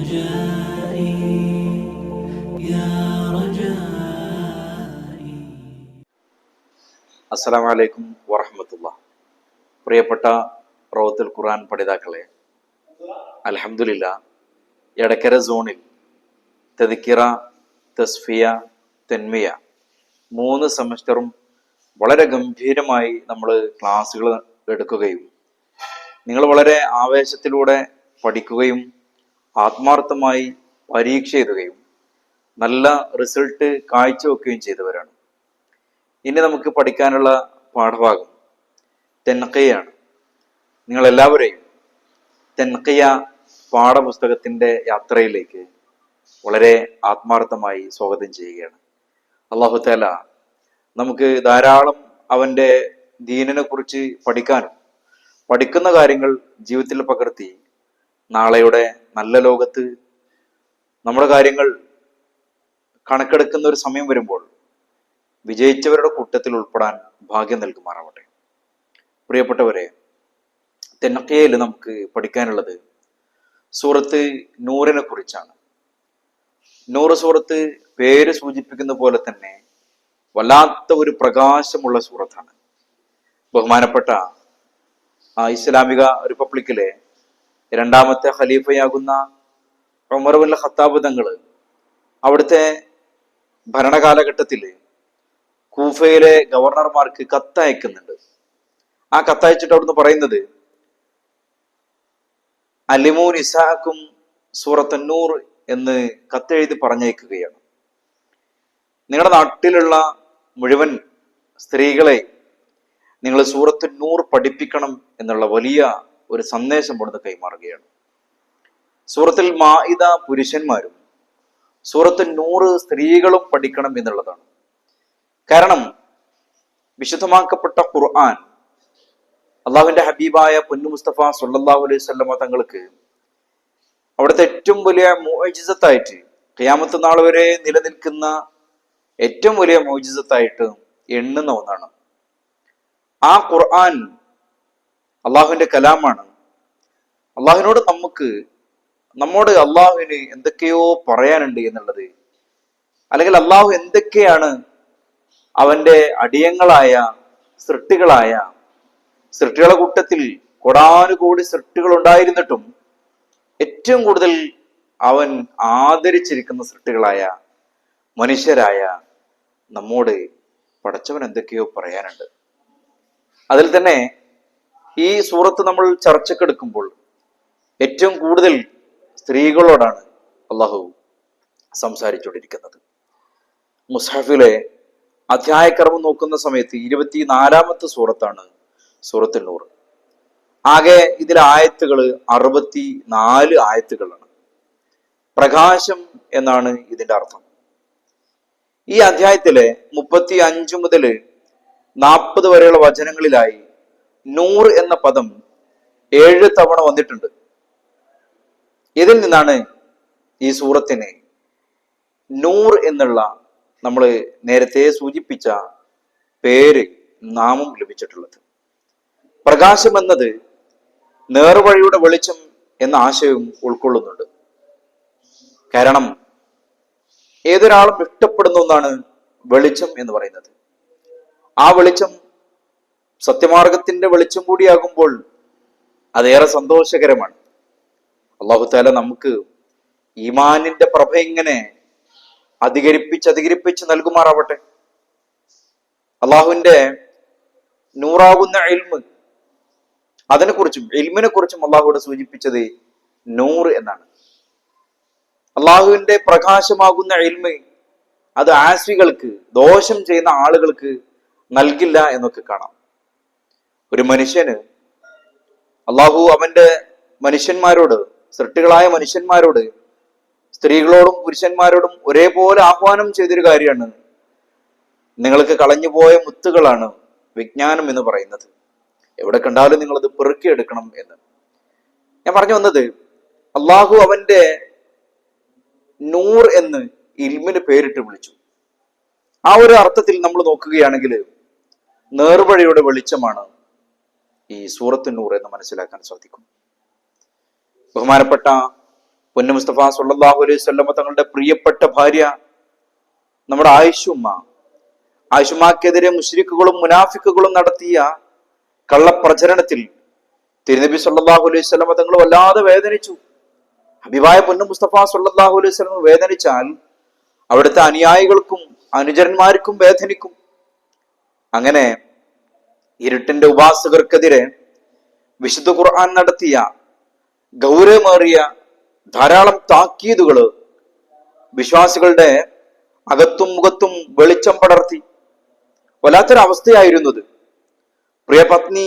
رجائي يا رجائي. അസ്സലാമു അലൈക്കും വറഹ്മത്തുള്ളാഹി. പ്രിയപ്പെട്ട റൗത്തുൽ ഖുർആൻ പഠിതാക്കളെ, അൽഹംദുലില്ലാഹ് എടക്കര സോണിൽ തദ്കിറ, തസ്ഫിയ, തൻമിയ 3 സെമസ്റ്ററും വളരെ ഗംഭീരമായി നമ്മൾ ക്ലാസ്സുകൾ എടുക്കുകയും നിങ്ങൾ വളരെ ആവേശത്തിലൂടെ പഠിക്കുകയും ആത്മാർത്ഥമായി പരീക്ഷ എഴുതുകയും നല്ല റിസൾട്ട് കാഴ്ചവെക്കുകയും ചെയ്തവരാണ്. ഇനി നമുക്ക് പഠിക്കാനുള്ള പാഠഭാഗം തെൻഖിയാണ്. നിങ്ങളെല്ലാവരെയും തെൻഖിയ പാഠപുസ്തകത്തിൻ്റെ യാത്രയിലേക്ക് വളരെ ആത്മാർത്ഥമായി സ്വാഗതം ചെയ്യുകയാണ്. അല്ലാഹു തആല നമുക്ക് ധാരാളം അവൻ്റെ ദീനിനെ കുറിച്ച് പഠിക്കാനും പഠിക്കുന്ന കാര്യങ്ങൾ ജീവിതത്തിൽ പകർത്തി നാളെയുടെ നല്ല ലോകത്ത് നമ്മുടെ കാര്യങ്ങൾ കണക്കെടുക്കുന്ന ഒരു സമയം വരുമ്പോൾ വിജയിച്ചവരുടെ കൂട്ടത്തിൽ ഉൾപ്പെടാൻ ഭാഗ്യം നൽകുമാറാവട്ടെ. പ്രിയപ്പെട്ടവരെ, തെൻഖിയയിൽ നമുക്ക് പഠിക്കാനുള്ളത് സൂറത്ത് നൂറിനെ കുറിച്ചാണ്. നൂറ് സൂറത്ത് പേര് സൂചിപ്പിക്കുന്ന പോലെ തന്നെ വല്ലാത്ത ഒരു പ്രകാശമുള്ള സൂറത്താണ്. ബഹുമാനപ്പെട്ട ഇസ്ലാമിക റിപ്പബ്ലിക്കിലെ 2ാമത്തെ ഖലീഫയാകുന്ന ഉമർ ഇബ്നുൽ ഖത്താബ് തങ്ങൾ അവിടുത്തെ ഭരണകാലഘട്ടത്തിൽ കൂഫയിലെ ഗവർണർമാർക്ക് കത്തയക്കുന്നുണ്ട്. ആ കത്തയച്ചിട്ട് അവിടുന്ന് പറയുന്നത്, അലിമൂ നിസാഅക്കും സൂറത്ത് നൂർ എന്ന് കത്തെഴുതി പറഞ്ഞയക്കുകയാണ്. നിങ്ങളുടെ നാട്ടിലുള്ള മുഴുവൻ സ്ത്രീകളെ നിങ്ങൾ സൂറത്ത് നൂർ പഠിപ്പിക്കണം എന്നുള്ള വലിയ ഒരു സന്ദേശം ഇവിടുന്ന് കൈമാറുകയാണ്. സൂറത്തുൽ മാഇദ പുരുഷന്മാരും സൂറത്ത് നൂർ സ്ത്രീകളും പഠിക്കണം എന്നുള്ളതാണ്. കാരണം വിശുദ്ധമാക്കപ്പെട്ട ഖുർആൻ അള്ളാഹുവിന്റെ ഹബീബായ പൊന്നു മുസ്തഫ സല്ലല്ലാഹു അലൈഹി വസല്ലമ തങ്ങൾക്ക് അവിടുത്തെ ഏറ്റവും വലിയ മുഅ്ജിസത്തായിട്ട് ഖിയാമത്ത് നാൾ വരെ നിലനിൽക്കുന്ന ഏറ്റവും വലിയ മുഅ്ജിസത്തായിട്ട് എണ്ണുന്ന ഒന്നാണ്. ആ ഖുർആൻ അള്ളാഹുവിന്റെ കലാമാണ്. അള്ളാഹുവിനോട് നമ്മോട് അള്ളാഹുവിന് എന്തൊക്കെയോ പറയാനുണ്ട് എന്നുള്ളത്, അല്ലെങ്കിൽ അള്ളാഹു എന്തൊക്കെയാണ് അവന്റെ അടിയങ്ങളായ സൃഷ്ടികളെ കൂട്ടത്തിൽ കോടാനുകോടി സൃഷ്ടികൾ ഉണ്ടായിരുന്നിട്ടും ഏറ്റവും കൂടുതൽ അവൻ ആദരിച്ചിരിക്കുന്ന സൃഷ്ടികളായ മനുഷ്യരായ നമ്മോട് പടച്ചവൻ എന്തൊക്കെയോ പറയാനുണ്ട്. അതിൽ തന്നെ ഈ സൂറത്ത് നമ്മൾ ചർച്ചക്കെടുക്കുമ്പോൾ ഏറ്റവും കൂടുതൽ സ്ത്രീകളോടാണ് അള്ളാഹു സംസാരിച്ചുകൊണ്ടിരിക്കുന്നത്. മുസ്ഹഫിലെ അധ്യായക്രമം നോക്കുന്ന സമയത്ത് 24ാമത്തെ സൂറത്താണ് സൂറത്തുൽ നൂർ. ആകെ ഇതിലെ ആയത്തുകൾ 64 ആയത്തുകളാണ്. പ്രകാശം എന്നാണ് ഇതിന്റെ അർത്ഥം. ഈ അധ്യായത്തിലെ 35 മുതൽ 40 വരെയുള്ള വചനങ്ങളിലായി നൂർ എന്ന പദം 7 തവണ വന്നിട്ടുണ്ട്. ഇതിൽ നിന്നാണ് ഈ സൂറത്തിന് നൂർ എന്നുള്ള നമ്മൾ നേരത്തെ സൂചിപ്പിച്ച പേര്, നാമം ലഭിച്ചിട്ടുള്ളത്. പ്രകാശം എന്നത് നേർവഴിയുടെ വെളിച്ചം എന്ന ആശയവും ഉൾക്കൊള്ളുന്നുണ്ട്. കാരണം ഏതൊരാളും ഇഷ്ടപ്പെടുന്ന ഒന്നാണ് വെളിച്ചം എന്ന് പറയുന്നത്. ആ വെളിച്ചം സത്യമാർഗത്തിന്റെ വെളിച്ചം കൂടിയാകുമ്പോൾ അതേറെ സന്തോഷകരമാണ്. അല്ലാഹു തആല നമുക്ക് ഈമാനിന്റെ പ്രഭ ഇങ്ങനെ അധികരിപ്പിച്ച് നൽകുമാറാവട്ടെ. അള്ളാഹുവിന്റെ നൂറാകുന്ന ഇൽമ്, അതിനെക്കുറിച്ചും ഇൽമിനെ കുറിച്ചും അള്ളാഹുവിടെ സൂചിപ്പിച്ചത് നൂർ എന്നാണ്. അള്ളാഹുവിന്റെ പ്രകാശമാകുന്ന ഇൽമ് അത് ആസ്വികൾക്ക്, ദോഷം ചെയ്യുന്ന ആളുകൾക്ക് നൽകില്ല എന്നൊക്കെ കാണാം. ഒരു മനുഷ്യന് അള്ളാഹു അവന്റെ മനുഷ്യന്മാരോട്, സൃഷ്ടികളായ മനുഷ്യന്മാരോട്, സ്ത്രീകളോടും പുരുഷന്മാരോടും ഒരേപോലെ ആഹ്വാനം ചെയ്തൊരു കാര്യമാണ്, നിങ്ങൾക്ക് കളഞ്ഞുപോയ മുത്തുകളാണ് വിജ്ഞാനം എന്ന് പറയുന്നത്. എവിടെ കണ്ടാലും നിങ്ങളത് പെറുക്കിയെടുക്കണം എന്ന്. ഞാൻ പറഞ്ഞു വന്നത്, അള്ളാഹു അവന്റെ നൂർ എന്ന് ഇൽമിന് പേരിട്ട് വിളിച്ചു. ആ ഒരു അർത്ഥത്തിൽ നമ്മൾ നോക്കുകയാണെങ്കിൽ നേർവഴിയുടെ വെളിച്ചമാണ് ഈ സൂറത്ത് നൂർ എന്ന് മനസ്സിലാക്കാൻ സാധിക്കും. ബഹുമാനപ്പെട്ട പൊന്നു മുസ്തഫ സല്ലല്ലാഹു അലൈഹി വസല്ലം തങ്ങളുടെ പ്രിയപ്പെട്ട ഭാര്യ നമ്മുടെ ആയിഷുമ്മക്കെതിരെ മുശ്രിക്കുകളും മുനാഫിക്കുകളും നടത്തിയ കള്ളപ്രചരണത്തിൽ തിരുനബി സല്ലല്ലാഹു അലൈഹി വസല്ലം തങ്ങൾ വല്ലാതെ വേദനിച്ചു. ഹബീബായ പൊന്നു മുസ്തഫ സല്ലല്ലാഹു അലൈഹി വസല്ലം വേദനിച്ചാൽ അവിടുത്തെ അനുയായികൾക്കും അനുചരന്മാർക്കും വേദനിക്കും. അങ്ങനെ ഇരുട്ടിന്റെ ഉപാസകർക്കെതിരെ വിശുദ്ധ ഖുർആൻ നടത്തിയ ഗൗരവമേറിയ ധാരാളം താക്കീതുകള് വിശ്വാസികളുടെ അകത്തും മുഖത്തും വെളിച്ചം പടർത്തി. വല്ലാത്തൊരവസ്ഥയായിരുന്നത്. പ്രിയ പത്നി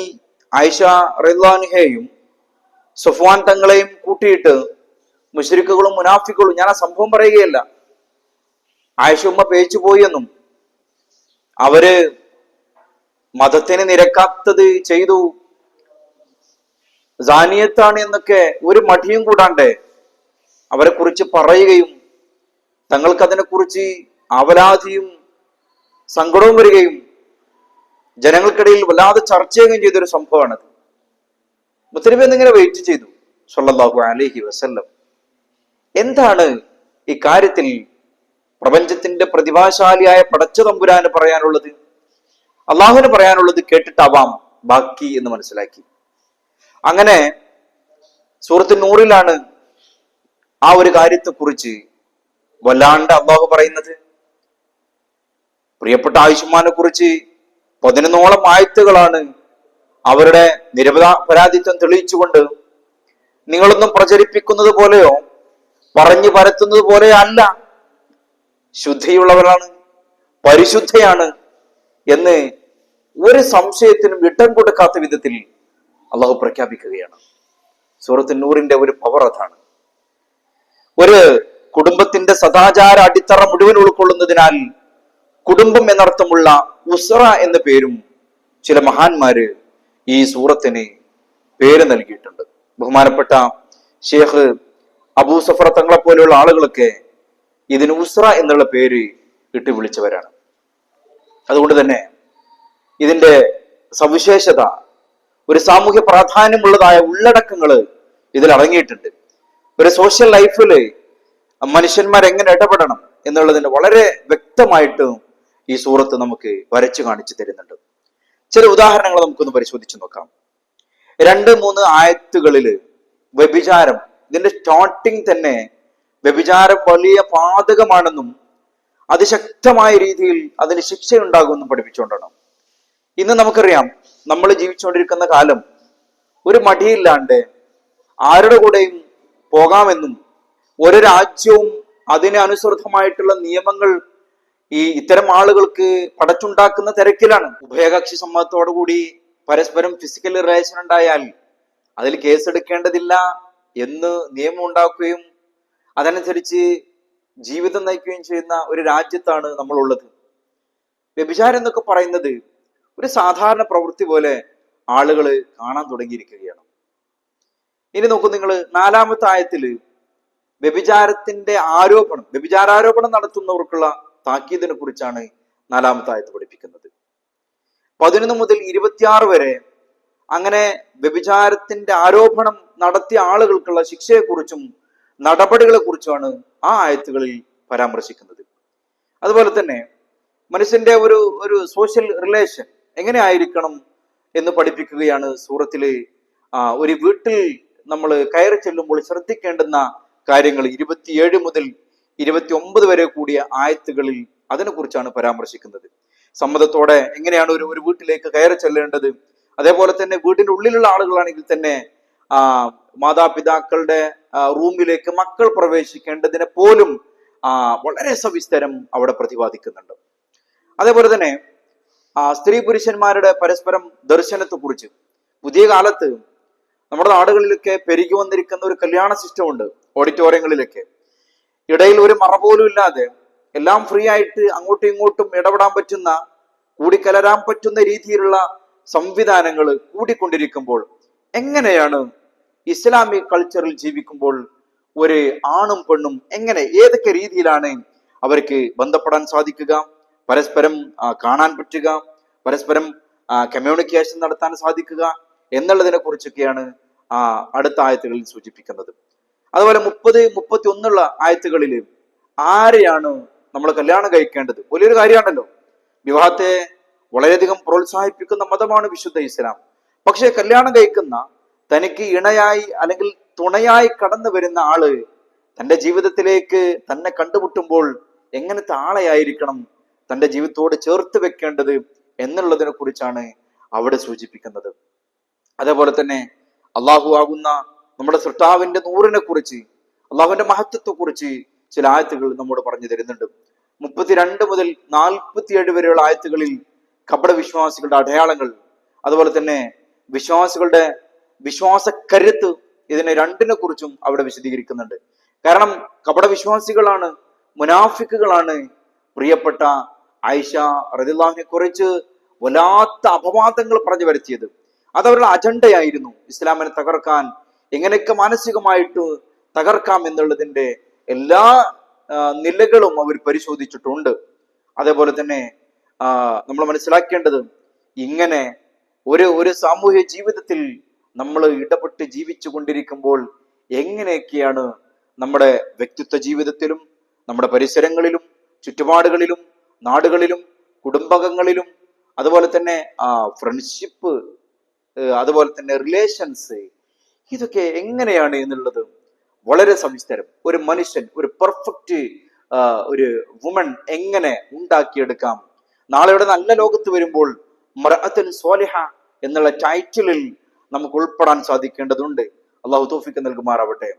ആയിഷ റളിയല്ലാഹു അൻഹയെയും സഫ്വാൻ തങ്ങളെയും കൂട്ടിയിട്ട് മുശ്രിക്കുകളും മുനാഫിക്കുകളും, ഞാൻ ആ സംഭവം പറയുകയല്ല, ആയിഷ ഉമ്മ പേച്ചുപോയി എന്നും അവര് മതത്തിന് നിരക്കാത്തത് ചെയ്തു, സാനിയത്താണ് എന്നൊക്കെ ഒരു മടിയും കൂടാണ്ട് അവരെ കുറിച്ച് പറയുകയും തങ്ങൾക്ക് അതിനെക്കുറിച്ച് അവലാതിയും സങ്കടവും വരികയും ജനങ്ങൾക്കിടയിൽ വല്ലാതെ ചർച്ച ചെയ്യുകയും ചെയ്തൊരു സംഭവമാണത്. മുത്തനബി എന്നിങ്ങനെ വെയിറ്റ് ചെയ്തു സല്ലല്ലാഹു അലൈഹി വസല്ലം. എന്താണ് ഈ കാര്യത്തിൽ പ്രപഞ്ചത്തിന്റെ പ്രതിഭാശാലിയായ പടച്ച തമ്പുരാന് പറയാനുള്ളത്, അള്ളാഹുവിന് പറയാനുള്ളത് കേട്ടിട്ടാവാം ബാക്കി എന്ന് മനസ്സിലാക്കി. അങ്ങനെ സൂറത്ത് നൂറിലാണ് ആ ഒരു കാര്യത്തെക്കുറിച്ച് വല്ലാണ്ട് അള്ളാഹു പറയുന്നത്. പ്രിയപ്പെട്ട ആയിഷുമ്മാനെ കുറിച്ച് 11ഓളം ആയത്തുകളാണ് അവരുടെ നിരപരാധിത്വം തെളിയിച്ചുകൊണ്ട്, നിങ്ങളൊന്നും പ്രചരിപ്പിക്കുന്നത് പോലെയോ പറഞ്ഞു പരത്തുന്നത് പോലെയോ അല്ല, ശുദ്ധിയുള്ളവരാണ്, പരിശുദ്ധയാണ് എന്ന് ഒരു സംശയത്തിനും ഇടം കൊടുക്കാത്ത വിധത്തിൽ അള്ളാഹു പ്രഖ്യാപിക്കുകയാണ്. സൂറത്ത് നൂറിന്റെ ഒരു പവർ അതാണ്. ഒരു കുടുംബത്തിന്റെ സദാചാര അടിത്തറ മുഴുവൻ ഉൾക്കൊള്ളുന്നതിനാൽ കുടുംബം എന്നർത്ഥമുള്ള ഉസ്റ എന്ന പേരും ചില മഹാന്മാര് ഈ സൂറത്തിന് പേര് നൽകിയിട്ടുണ്ട്. ബഹുമാനപ്പെട്ട ഷേഖ് അബൂ സഫർ തങ്ങളെ പോലെയുള്ള ആളുകളൊക്കെ ഇതിന് ഉസ്റ എന്നുള്ള പേര് ഇട്ട് വിളിച്ചവരാണ്. അതുകൊണ്ട് തന്നെ ഇതിന്റെ സവിശേഷത, ഒരു സാമൂഹ്യ പ്രാധാന്യമുള്ളതായ ഉള്ളടക്കങ്ങൾ ഇതിൽ അടങ്ങിയിട്ടുണ്ട്. ഒരു സോഷ്യൽ ലൈഫിൽ മനുഷ്യന്മാർ എങ്ങനെ ഇടപെടണം എന്നുള്ളതിന് വളരെ വ്യക്തമായിട്ട് ഈ സൂറത്ത് നമുക്ക് വരച്ചു കാണിച്ചു തരുന്നുണ്ട്. ചില ഉദാഹരണങ്ങൾ നമുക്കൊന്ന് പരിശോധിച്ച് നോക്കാം. 2-3 ആയത്തുകളില് വ്യഭിചാരം, ഇതിന്റെ സ്റ്റാർട്ടിങ് തന്നെ വ്യഭിചാരം വലിയ പാതകമാണെന്നും അതിശക്തമായ രീതിയിൽ അതിന് ശിക്ഷയുണ്ടാകുമെന്നും പഠിപ്പിച്ചുകൊണ്ടാണ്. ഇന്ന് നമുക്കറിയാം, നമ്മൾ ജീവിച്ചുകൊണ്ടിരിക്കുന്ന കാലം ഒരു മടിയില്ലാണ്ട് ആരുടെ കൂടെയും പോകാമെന്നും ഒരു രാജ്യവും അതിന് അനുസൃതമായിട്ടുള്ള നിയമങ്ങൾ ഇത്തരം ആളുകൾക്ക് പടച്ചുണ്ടാക്കുന്ന തിരക്കിലാണ്. ഉഭയകക്ഷി സമ്മതത്തോടു കൂടി പരസ്പരം ഫിസിക്കൽ റിലേഷൻ ഉണ്ടായാൽ അതിൽ കേസെടുക്കേണ്ടതില്ല എന്ന് നിയമം ഉണ്ടാക്കുകയും അതനുസരിച്ച് ജീവിതം നയിക്കുകയും ചെയ്യുന്ന ഒരു രാജ്യത്താണ് നമ്മളുള്ളത്. വ്യഭിചാരം എന്നൊക്കെ പറയുന്നത് ഒരു സാധാരണ പ്രവൃത്തി പോലെ ആളുകൾ കാണാൻ തുടങ്ങിയിരിക്കുകയാണ്. ഇനി നോക്കൂ നിങ്ങൾ, 4-ാമത്തെ ആയത്തില് വ്യഭിചാരാരോപണം നടത്തുന്നവർക്കുള്ള താക്കീതിനെ കുറിച്ചാണ് 4-ാമത്തെ ആയത്ത് പഠിപ്പിക്കുന്നത്. 11 മുതൽ 26 വരെ അങ്ങനെ വ്യഭിചാരത്തിന്റെ ആരോപണം നടത്തിയ ആളുകൾക്കുള്ള ശിക്ഷയെക്കുറിച്ചും നടപടികളെ കുറിച്ചുമാണ് ആ ആയത്തുകളിൽ പരാമർശിക്കുന്നത്. അതുപോലെ തന്നെ മനുഷ്യന്റെ ഒരു സോഷ്യൽ റിലേഷൻ എങ്ങനെ ആയിരിക്കണം എന്ന് പഠിപ്പിക്കുകയാണ് സൂറത്തില്. ഒരു വീട്ടിൽ നമ്മൾ കയറി ചെല്ലുമ്പോൾ ശ്രദ്ധിക്കേണ്ടുന്ന കാര്യങ്ങൾ 27 മുതൽ 29 വരെ കൂടിയ ആയത്തുകളിൽ അതിനെക്കുറിച്ചാണ് പരാമർശിക്കുന്നത്. സമ്മതത്തോടെ എങ്ങനെയാണ് ഒരു വീട്ടിലേക്ക് കയറി ചെല്ലേണ്ടത്, അതേപോലെ തന്നെ വീടിന്റെ ഉള്ളിലുള്ള ആളുകളാണെങ്കിൽ തന്നെ മാതാപിതാക്കളുടെ റൂമിലേക്ക് മക്കൾ പ്രവേശിക്കേണ്ടതിനെ പോലും വളരെ സവിസ്തരം അവിടെ പ്രതിപാദിക്കുന്നുണ്ട്. അതേപോലെ തന്നെ സ്ത്രീ പുരുഷന്മാരുടെ പരസ്പരം ദർശനത്തെ കുറിച്ച് പുതിയ കാലത്ത് നമ്മുടെ നാടുകളിലൊക്കെ പെരുകി വന്നിരിക്കുന്ന ഒരു കല്യാണ സിസ്റ്റം ഉണ്ട്. ഓഡിറ്റോറിയങ്ങളിലൊക്കെ ഇടയിൽ ഒരു മറ പോലും ഇല്ലാതെ എല്ലാം ഫ്രീ ആയിട്ട് അങ്ങോട്ടും ഇങ്ങോട്ടും ഇടപെടാൻ പറ്റുന്ന, കൂടിക്കലരാൻ പറ്റുന്ന രീതിയിലുള്ള സംവിധാനങ്ങൾ കൂടിക്കൊണ്ടിരിക്കുമ്പോൾ എങ്ങനെയാണ് ഇസ്ലാമിക് കൾച്ചറിൽ ജീവിക്കുമ്പോൾ ഒരു ആണും പെണ്ണും ഏതൊക്കെ രീതിയിലാണ് അവർക്ക് ബന്ധപ്പെടാൻ സാധിക്കുക, പരസ്പരം കാണാൻ പറ്റുക, പരസ്പരം കമ്മ്യൂണിക്കേഷൻ നടത്താൻ സാധിക്കുക എന്നുള്ളതിനെ കുറിച്ചൊക്കെയാണ് അടുത്ത ആയത്തുകളിൽ സൂചിപ്പിക്കുന്നത്. അതുപോലെ 30-31 ആയത്തുകളിൽ ആരെയാണ് നമ്മൾ കല്യാണം കഴിക്കേണ്ടത്? വലിയൊരു കാര്യമാണല്ലോ. വിവാഹത്തെ വളരെയധികം പ്രോത്സാഹിപ്പിക്കുന്ന മതമാണ് വിശുദ്ധ ഇസ്ലാം. പക്ഷെ കല്യാണം കഴിക്കുന്ന തനിക്ക് ഇണയായി അല്ലെങ്കിൽ തുണയായി കടന്നു വരുന്ന ആള് തന്റെ ജീവിതത്തിലേക്ക് തന്നെ കണ്ടുമുട്ടുമ്പോൾ എങ്ങനത്തെ ആളെയായിരിക്കണം തന്റെ ജീവിതത്തോട് ചേർത്ത് വെക്കേണ്ടത് എന്നുള്ളതിനെ കുറിച്ചാണ് അവിടെ സൂചിപ്പിക്കുന്നത്. അതേപോലെ തന്നെ അള്ളാഹു ആകുന്ന നമ്മുടെ സൃഷ്ടാവിന്റെ നൂറിനെ കുറിച്ച്, അള്ളാഹുവിന്റെ മഹത്വത്തെ കുറിച്ച് ചില ആയത്തുകൾ നമ്മോട് പറഞ്ഞു തരുന്നുണ്ട്. 32 മുതൽ 47 വരെയുള്ള ആയത്തുകളിൽ കപട വിശ്വാസികളുടെ അടയാളങ്ങൾ, അതുപോലെ തന്നെ വിശ്വാസികളുടെ വിശ്വാസക്കരുത്ത്, ഇതിനെ രണ്ടിനെ കുറിച്ചും അവിടെ വിശദീകരിക്കുന്നുണ്ട്. കാരണം കപട വിശ്വാസികളാണ്, മുനാഫിക്കുകളാണ് പ്രിയപ്പെട്ട ആയിഷ റളിയല്ലാഹുവിനെ കുറിച്ച് വല്ലാത്ത അപവാദങ്ങൾ പറഞ്ഞു വരുത്തിയത്. അതവരുടെ അജണ്ടയായിരുന്നു. ഇസ്ലാമിനെ തകർക്കാൻ എങ്ങനെയൊക്കെ മാനസികമായിട്ട് തകർക്കാം എന്നുള്ളതിന്റെ എല്ലാ നിലകളും അവർ പരിശോധിച്ചിട്ടുണ്ട്. അതേപോലെ തന്നെ നമ്മൾ മനസ്സിലാക്കേണ്ടത്, ഇങ്ങനെ ഒരു സാമൂഹ്യ ജീവിതത്തിൽ നമ്മൾ ഇടപെട്ട് ജീവിച്ചു കൊണ്ടിരിക്കുമ്പോൾ എങ്ങനെയൊക്കെയാണ് നമ്മുടെ വ്യക്തിത്വ ജീവിതത്തിലും നമ്മുടെ പരിസരങ്ങളിലും ചുറ്റുപാടുകളിലും നാടുകളിലും കുടുംബങ്ങളിലും അതുപോലെ തന്നെ ഫ്രണ്ട്ഷിപ്പ്, അതുപോലെ തന്നെ റിലേഷൻസ്, ഇതൊക്കെ എങ്ങനെയാണ് എന്നുള്ളത് വളരെ സവിസ്തരം. ഒരു മനുഷ്യൻ, ഒരു പെർഫെക്റ്റ് ഒരു വുമൺ എങ്ങനെ ഉണ്ടാക്കിയെടുക്കാം? നാളെയുടെ നല്ല ലോകത്ത് വരുമ്പോൾ മർഅത്തുൻ സ്വാലിഹ എന്നുള്ള ടൈറ്റിലിൽ നമുക്ക് ഉൾപ്പെടാൻ സാധിക്കേണ്ടതുണ്ട്. അള്ളാഹു തൗഫീഖ് നൽകുമാറാവട്ടെ.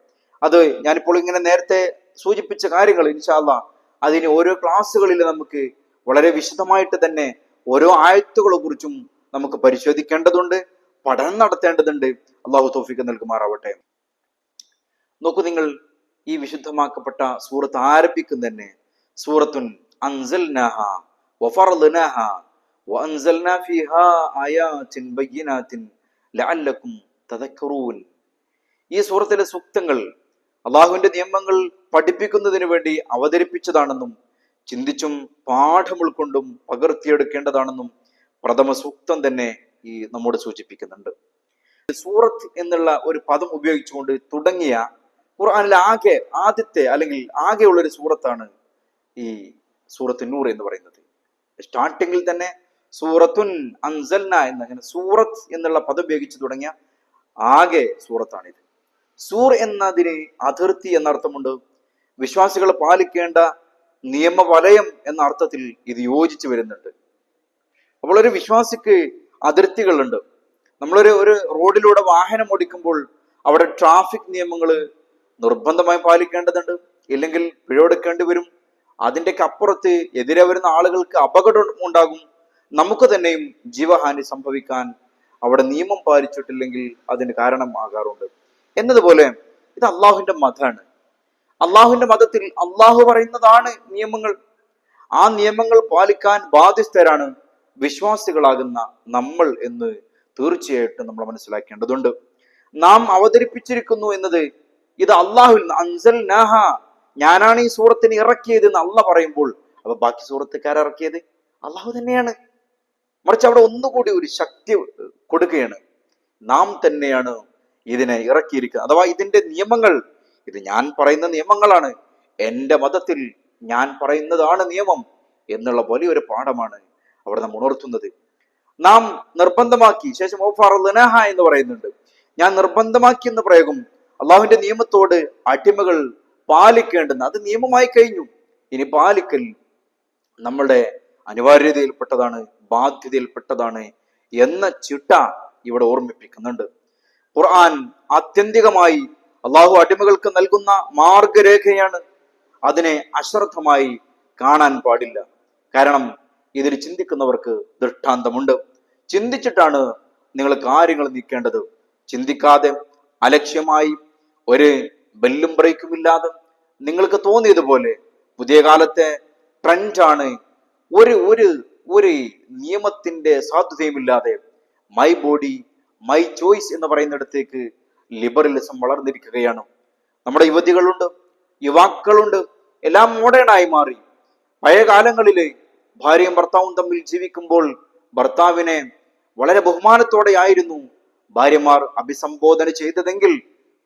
അത് ഞാനിപ്പോൾ ഇങ്ങനെ നേരത്തെ സൂചിപ്പിച്ച കാര്യങ്ങൾ ഇൻഷാ അല്ലാഹ് അതിന് ഓരോ ക്ലാസ്സുകളിൽ നമുക്ക് വളരെ വിശദമായിട്ട് തന്നെ ഓരോ ആയത്തുകളെ കുറിച്ചും നമുക്ക് പരിശോധിക്കേണ്ടതുണ്ട്, പഠനം നടത്തേണ്ടതുണ്ട്. അള്ളാഹു തൗഫീഖ് നൽകുമാറാവട്ടെ. നോക്കൂ നിങ്ങൾ, ഈ വിശുദ്ധമാക്കപ്പെട്ട സൂറത്ത് ആരംഭിക്കുന്ന തന്നെ സൂറത്തുൻ അൻസൽനാഹ വഫറദ്നാഹ വഅൻസൽനാ ഫീഹാ ആയാതിൻ ബയ്യിനാതിൻ ലഅല്ലകും തദക്കറൂൻ. ഈ സൂറത്തിലെ സൂക്തങ്ങൾ അള്ളാഹുവിന്റെ നിയമങ്ങൾ പഠിപ്പിക്കുന്നതിന് വേണ്ടി അവതരിപ്പിച്ചതാണെന്നും ചിന്തിച്ചും പാഠം ഉൾക്കൊണ്ടും പകർത്തിയെടുക്കേണ്ടതാണെന്നും പ്രഥമ സൂക്തം തന്നെ ഈ നമ്മോട് സൂചിപ്പിക്കുന്നുണ്ട്. സൂറത്ത് എന്നുള്ള ഒരു പദം ഉപയോഗിച്ചുകൊണ്ട് തുടങ്ങിയ ഖുർആനിലെ ആദ്യത്തെ അല്ലെങ്കിൽ ആകെയുള്ള ഒരു സൂറത്താണ് ഈ സൂറത്ത് നൂർ എന്ന് പറയുന്നത്. സ്റ്റാർട്ടിങ്ങിൽ തന്നെ സൂറത്തുൻ അൻസൽന അങ്ങനെ സൂറത്ത് എന്നുള്ള പദം ഉപയോഗിച്ച് തുടങ്ങിയ ആകെ സൂറത്താണിത്. സൂർ എന്നതിന് അതിർത്തി എന്ന അർത്ഥമുണ്ട്. വിശ്വാസികൾ പാലിക്കേണ്ട നിയമവലയം എന്ന അർത്ഥത്തിൽ ഇത് യോജിച്ചു വരുന്നുണ്ട്. അപ്പോൾ ഒരു വിശ്വാസിക്ക് അതിർത്തികളുണ്ട്. നമ്മളൊരു റോഡിലൂടെ വാഹനം ഓടിക്കുമ്പോൾ അവിടെ ട്രാഫിക് നിയമങ്ങൾ നിർബന്ധമായി പാലിക്കേണ്ടതുണ്ട്, ഇല്ലെങ്കിൽ പിഴയെടുക്കേണ്ടി വരും. അതിൻ്റെയൊക്കെ അപ്പുറത്ത് എതിരെ വരുന്ന ആളുകൾക്ക് അപകടം ഉണ്ടാകും, നമുക്ക് തന്നെയും ജീവഹാനി സംഭവിക്കാൻ അവിടെ നിയമം പാലിച്ചിട്ടില്ലെങ്കിൽ അതിന് കാരണമാകാറുണ്ട്. എന്നതുപോലെ ഇത് അള്ളാഹുവിന്റെ മതമാണ്. അള്ളാഹുവിന്റെ മതത്തിൽ അള്ളാഹു പറയുന്നതാണ് നിയമങ്ങൾ. ആ നിയമങ്ങൾ പാലിക്കാൻ ബാധ്യസ്ഥരാണ് വിശ്വാസികളാകുന്ന നമ്മൾ എന്ന് തീർച്ചയായിട്ടും നമ്മൾ മനസ്സിലാക്കേണ്ടതുണ്ട്. നാം അവതരിപ്പിച്ചിരിക്കുന്നു എന്നത് ഇത് അള്ളാഹുൽ അൻസൽനാഹ, ഞാനാണ് ഈ സൂറത്തിനെ ഇറക്കിയത് എന്ന് അള്ളാഹ് പറയുമ്പോൾ, അപ്പൊ ബാക്കി സൂറത്തുകാരിറക്കിയത് അള്ളാഹു തന്നെയാണ്. മറിച്ച് അവിടെ ഒന്നുകൂടി ഒരു ശക്തി കൊടുക്കുകയാണ്, നാം തന്നെയാണ് ഇതിനെ ഇറക്കിയിരിക്കുന്നത്. അഥവാ ഇതിന്റെ നിയമങ്ങൾ, ഇത് ഞാൻ പറയുന്ന നിയമങ്ങളാണ്, എൻ്റെ മതത്തിൽ ഞാൻ പറയുന്നതാണ് നിയമം എന്നുള്ള വലിയൊരു പാഠമാണ് അവിടെ നാം ഉണർത്തുന്നത്. നാം നിർബന്ധമാക്കി, ശേഷം എന്ന് പറയുന്നുണ്ട്, ഞാൻ നിർബന്ധമാക്കി എന്ന് പ്രയോഗം അള്ളാഹുവിന്റെ നിയമത്തോട് അടിമകൾ പാലിക്കേണ്ടെന്ന്, അത് നിയമമായി കഴിഞ്ഞു. ഇനി പാലിക്കൽ നമ്മളുടെ അനിവാര്യതയിൽപ്പെട്ടതാണ്, ബാധ്യതയിൽപ്പെട്ടതാണ് എന്ന ചിട്ട ഇവിടെ ഓർമ്മിപ്പിക്കുന്നുണ്ട്. ഖുർആൻ ആത്യന്തികമായി അള്ളാഹു അടിമകൾക്ക് നൽകുന്ന മാർഗരേഖയാണ്. അതിനെ അശ്രദ്ധമായി കാണാൻ പാടില്ല. കാരണം ഇതിൽ ചിന്തിക്കുന്നവർക്ക് ദൃഷ്ടാന്തമുണ്ട്. ചിന്തിച്ചിട്ടാണ് നിങ്ങൾ കാര്യങ്ങൾ നീക്കേണ്ടത്. ചിന്തിക്കാതെ അലക്ഷ്യമായി ഒരു ബെല്ലും ബ്രേക്കും ഇല്ലാതെ നിങ്ങൾക്ക് തോന്നിയതുപോലെ പുതിയ കാലത്തെ ട്രെൻഡാണ്, ഒരു നിയമത്തിന്റെ സാധുതയുമില്ലാതെ മൈ ബോഡി മൈ ചോയ്സ് എന്ന് പറയുന്നിടത്തേക്ക് ലിബറലിസം വളർന്നിരിക്കുകയാണ്. നമ്മുടെ യുവതികളുണ്ട്, യുവാക്കളുണ്ട്, എല്ലാം മോഡേണായി മാറി. പഴയ കാലങ്ങളിലെ ഭാര്യയും ഭർത്താവും തമ്മിൽ ജീവിക്കുമ്പോൾ ഭർത്താവിനെ വളരെ ബഹുമാനത്തോടെ ആയിരുന്നു ഭാര്യമാർ അഭിസംബോധന ചെയ്തതെങ്കിൽ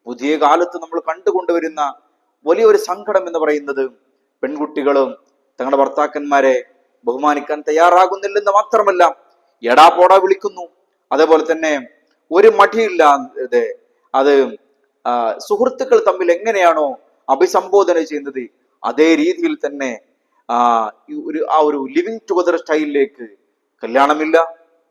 പുതിയ കാലത്ത് നമ്മൾ കണ്ടുകൊണ്ടുവരുന്ന വലിയൊരു സങ്കടം എന്ന് പറയുന്നത് പെൺകുട്ടികളും തങ്ങളുടെ ഭർത്താക്കന്മാരെ ബഹുമാനിക്കാൻ തയ്യാറാകുന്നില്ലെന്ന് മാത്രമല്ല, എടാ പോടാ വിളിക്കുന്നു. അതേപോലെ തന്നെ ഒരു മടിയില്ലാതെ അത് സുഹൃത്തുക്കൾ തമ്മിൽ എങ്ങനെയാണോ അഭിസംബോധന ചെയ്യുന്നത് അതേ രീതിയിൽ തന്നെ ഒരു ലിവിങ് ടുഗദർ സ്റ്റൈലിലേക്ക്, കല്യാണമില്ല,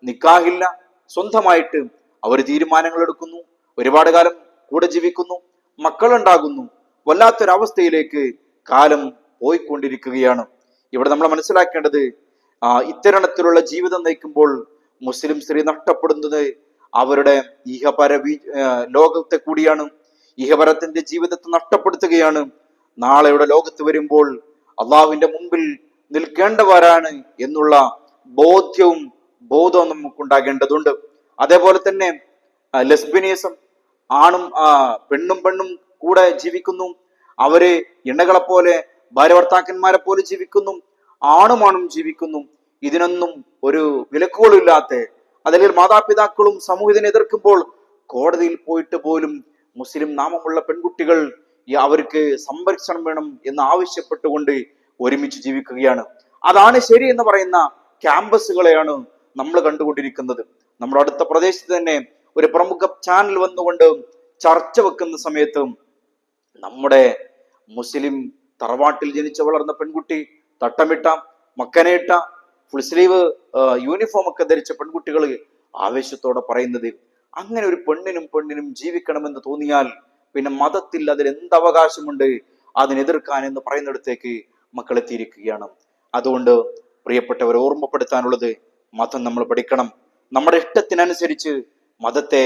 നിക്കാഹില്ല, സ്വന്തമായിട്ട് അവർ തീരുമാനങ്ങൾ എടുക്കുന്നു, ഒരുപാട് കാലം കൂടെ ജീവിക്കുന്നു, മക്കളുണ്ടാകുന്നു. വല്ലാത്തൊരവസ്ഥയിലേക്ക് കാലം പോയിക്കൊണ്ടിരിക്കുകയാണ്. ഇവിടെ നമ്മൾ മനസ്സിലാക്കേണ്ടത് ഇത്തരണത്തിലുള്ള ജീവിതം നയിക്കുമ്പോൾ മുസ്ലിം സ്ത്രീ നഷ്ടപ്പെടുന്നത് അവരുടെ ഇഹപര ലോകത്തെ കൂടിയാണ്. ഇഹപരത്തിന്റെ ജീവിതത്തെ നഷ്ടപ്പെടുത്തുകയാണ്. നാളെയുടെ ലോകത്ത് വരുമ്പോൾ അള്ളാഹുവിന്റെ മുമ്പിൽ നിൽക്കേണ്ടവരാണ് എന്നുള്ള ബോധവും നമുക്കുണ്ടാകേണ്ടതുണ്ട്. അതേപോലെ തന്നെ ലെസ്ബിനിസം, ആണും പെണ്ണും കൂടെ ജീവിക്കുന്നു. അവര് ഇണകളെ പോലെ ഭാര്യ ഭർത്താക്കന്മാരെ പോലെ ജീവിക്കുന്നു, ആണും ജീവിക്കുന്നു. ഇതിനൊന്നും ഒരു വിലക്കുകളില്ലാത്ത, അല്ലെങ്കിൽ മാതാപിതാക്കളും സമൂഹത്തിനെ എതിർക്കുമ്പോൾ കോടതിയിൽ പോയിട്ട് പോലും മുസ്ലിം നാമമുള്ള പെൺകുട്ടികൾ അവർക്ക് സംരക്ഷണം വേണം എന്ന് ആവശ്യപ്പെട്ടുകൊണ്ട് ഒരുമിച്ച് ജീവിക്കുകയാണ്. അതാണ് ശരി എന്ന് പറയുന്ന ക്യാമ്പസുകളെയാണ് നമ്മൾ കണ്ടുകൊണ്ടിരിക്കുന്നത്. നമ്മുടെ അടുത്ത പ്രദേശത്ത് തന്നെ ഒരു പ്രമുഖ ചാനൽ വന്നുകൊണ്ട് ചർച്ച വെക്കുന്ന സമയത്ത് നമ്മുടെ മുസ്ലിം തറവാട്ടിൽ ജനിച്ചു വളർന്ന പെൺകുട്ടി, തട്ടമിട്ട, മക്കനയിട്ട, ഫുൾ സ്ലീവ് യൂണിഫോം ഒക്കെ ധരിച്ച പെൺകുട്ടികൾ ആവേശത്തോടെ പറയുന്നത്, അങ്ങനെ ഒരു പെണ്ണിനും ജീവിക്കണമെന്ന് തോന്നിയാൽ പിന്നെ മതത്തിൽ അതിൽ എന്ത് അവകാശമുണ്ട് അതിനെതിർക്കാൻ എന്ന് പറയുന്നിടത്തേക്ക് മക്കൾ എത്തിയിരിക്കുകയാണ്. അതുകൊണ്ട് പ്രിയപ്പെട്ടവരെ ഓർമ്മപ്പെടുത്താനുള്ളത്, മതം നമ്മൾ പഠിക്കണം. നമ്മുടെ ഇഷ്ടത്തിനനുസരിച്ച് മതത്തെ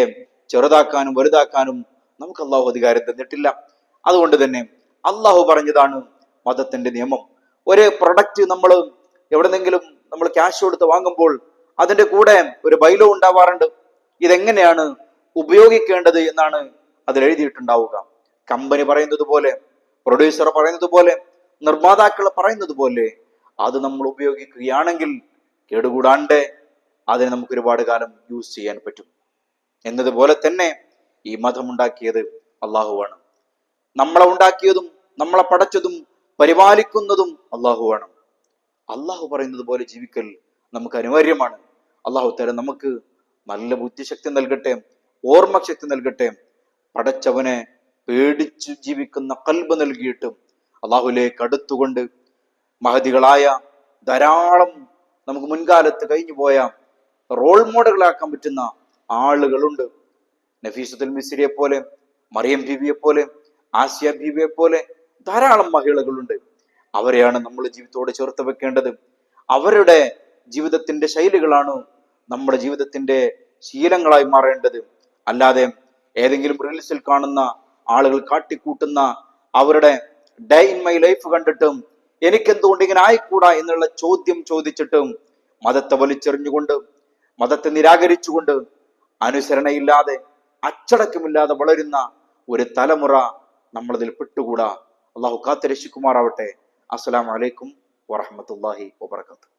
ചെറുതാക്കാനും വലുതാക്കാനും നമുക്ക് അള്ളാഹു അധികാരം തന്നിട്ടില്ല. അതുകൊണ്ട് തന്നെ അള്ളാഹു പറഞ്ഞതാണ് മതത്തിന്റെ നിയമം. ഒരു പ്രൊഡക്റ്റ് നമ്മൾ എവിടെന്നെങ്കിലും നമ്മൾ ക്യാഷ് കൊടുത്ത് വാങ്ങുമ്പോൾ അതിന്റെ കൂടെ ഒരു ബൈലോ ഉണ്ടാവാറുണ്ട്. ഇതെങ്ങനെയാണ് ഉപയോഗിക്കേണ്ടത് എന്നാണ് അതിൽ എഴുതിയിട്ടുണ്ടാവുക. കമ്പനി പറയുന്നത് പോലെ, പ്രൊഡ്യൂസർ പറയുന്നത് പോലെ, നിർമ്മാതാക്കൾ പറയുന്നത് പോലെ അത് നമ്മൾ ഉപയോഗിക്കുകയാണെങ്കിൽ കേടുകൂടാണ്ട് അതിനെ നമുക്ക് ഒരുപാട് കാലം യൂസ് ചെയ്യാൻ പറ്റും. എന്നതുപോലെ തന്നെ ഈ മതം ഉണ്ടാക്കിയത് അള്ളാഹുവാണ്. നമ്മളെ ഉണ്ടാക്കിയതും നമ്മളെ പടച്ചതും പരിപാലിക്കുന്നതും അള്ളാഹുവാണ്. അള്ളാഹു പറയുന്നത് പോലെ ജീവിക്കൽ നമുക്ക് അനിവാര്യമാണ്. അള്ളാഹു തആല നമുക്ക് നല്ല ബുദ്ധിശക്തി നൽകട്ടെ, ഓർമ്മശക്തി നൽകട്ടെ. പടച്ചവനെ പേടിച്ചു ജീവിക്കുന്ന ഖൽബ് നൽകിയിട്ടും അള്ളാഹുലേക്ക് അടുത്തുകൊണ്ട് മഹദികളായ ധാരാളം നമുക്ക് മുൻകാലത്ത് കഴിഞ്ഞു പോയ റോൾ മോഡലുകളാക്കാൻ പറ്റുന്ന ആളുകളുണ്ട്. നഫീസത്തുൽ മിസ്രിയെ പോലെ, മറിയം ബീവിയെ പോലെ, ആസിയ ബീവിയെ പോലെ ധാരാളം മഹിളകളുണ്ട്. അവരെയാണ് നമ്മൾ ജീവിതത്തോട് ചേർത്ത് വെക്കേണ്ടത്. അവരുടെ ജീവിതത്തിന്റെ ശൈലികളാണ് നമ്മുടെ ജീവിതത്തിന്റെ ശീലങ്ങളായി മാറേണ്ടത്. അല്ലാതെ ഏതെങ്കിലും റീൽസിൽ കാണുന്ന ആളുകൾ കാട്ടിക്കൂട്ടുന്ന അവരുടെ ഡേ ഇൻ മൈ ലൈഫ് കണ്ടിട്ടും എനിക്കെന്തുകൊണ്ട് ഇങ്ങനെ ആയിക്കൂടാ എന്നുള്ള ചോദ്യം ചോദിച്ചിട്ടും മതത്തെ വലിച്ചെറിഞ്ഞുകൊണ്ട്, മതത്തെ നിരാകരിച്ചുകൊണ്ട്, അനുസരണയില്ലാതെ, അച്ചടക്കമില്ലാതെ വളരുന്ന ഒരു തലമുറ നമ്മളതിൽ പെട്ടുകൂടാ. അള്ളാഹു കാത്ത് രക്ഷിക്കുമാറാവട്ടെ. അസ്സലാമു അലൈക്കും വറഹ്മത്തുള്ളാഹി വബറകാതുഹു.